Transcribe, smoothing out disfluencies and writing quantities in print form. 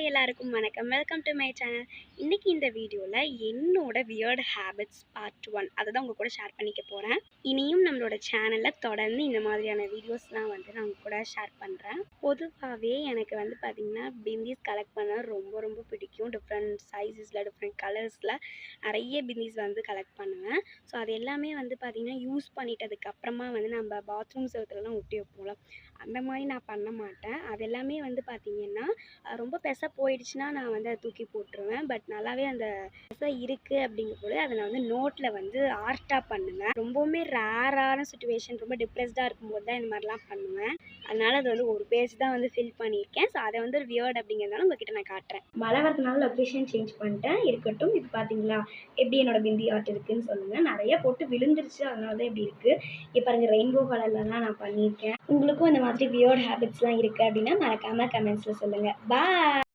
எல்லாருக்கும் வணக்கம். Welcome to my channel. இன்னைக்கு இந்த வீடியோவில் என்னோட வியர்ட் ஹேபிட்ஸ் பார்ட் 1 அதை தான் உங்கள் கூட ஷேர் பண்ணிக்க போகிறேன். இனியும் நம்மளோட சேனலில் தொடர்ந்து இந்த மாதிரியான வீடியோஸ்லாம் நான் உங்கள் கூட ஷேர் பண்ணுறேன். பொதுவாகவே எனக்கு பார்த்திங்கன்னா பிந்திஸ் கலெக்ட் பண்ண ரொம்ப ரொம்ப பிடிக்கும். டிஃப்ரெண்ட் சைஸஸில் டிஃப்ரெண்ட் கலர்ஸில் நிறைய பிந்திஸ் கலெக்ட் பண்ணுவேன். ஸோ அது எல்லாமே பார்த்திங்கன்னா யூஸ் பண்ணிட்டதுக்கப்புறமா நம்ம பாத்ரூம் செவத்துலலாம் ஒட்டி வைப்போம்ல, அந்த மாதிரி நான் பண்ண மாட்டேன். அது எல்லாமே பார்த்திங்கன்னா ரொம்ப பெச போயிடுச்சுன்னா நான் அதை தூக்கி போட்டுருவேன். பட் நல்லாவே அந்த பெச இருக்குது அப்படிங்கும்போது அதை நான் நோட்டில் ஆர்ட்டாக பண்ணுவேன். ரொம்பவுமே ரேரான சுச்சுவேஷன், ரொம்ப டிப்ரெஸ்டாக இருக்கும்போது தான் இந்த மாதிரிலாம் பண்ணுவேன். அதனால் அது ஒரு பேஜ் தான் ஃபில் பண்ணியிருக்கேன். ஸோ அதை ஒரு வியர்ட் அப்படிங்கிறதுனால உங்ககிட்ட நான் காட்டுறேன். மழை வரதுனால லொக்கேஷன் சேஞ்ச் பண்ணிட்டேன். இருக்கட்டும், இது பார்த்தீங்களா எப்படி என்னோட பிந்தி ஆர்ட் இருக்குதுன்னு சொல்லுங்கள். நிறைய போட்டு விழுந்துருச்சு, அதனால தான் எப்படி இருக்குது. இப்போ பாருங்கள், ரெயின்போ கலர்லலாம் நான் பண்ணியிருக்கேன். உங்களுக்கும் இந்த மாதிரி வியர்ட் ஹேபிட்ஸ்லாம் இருக்குது அப்படின்னா மறக்காமல் கமெண்ட்ஸில் சொல்லுங்கள். பாய்.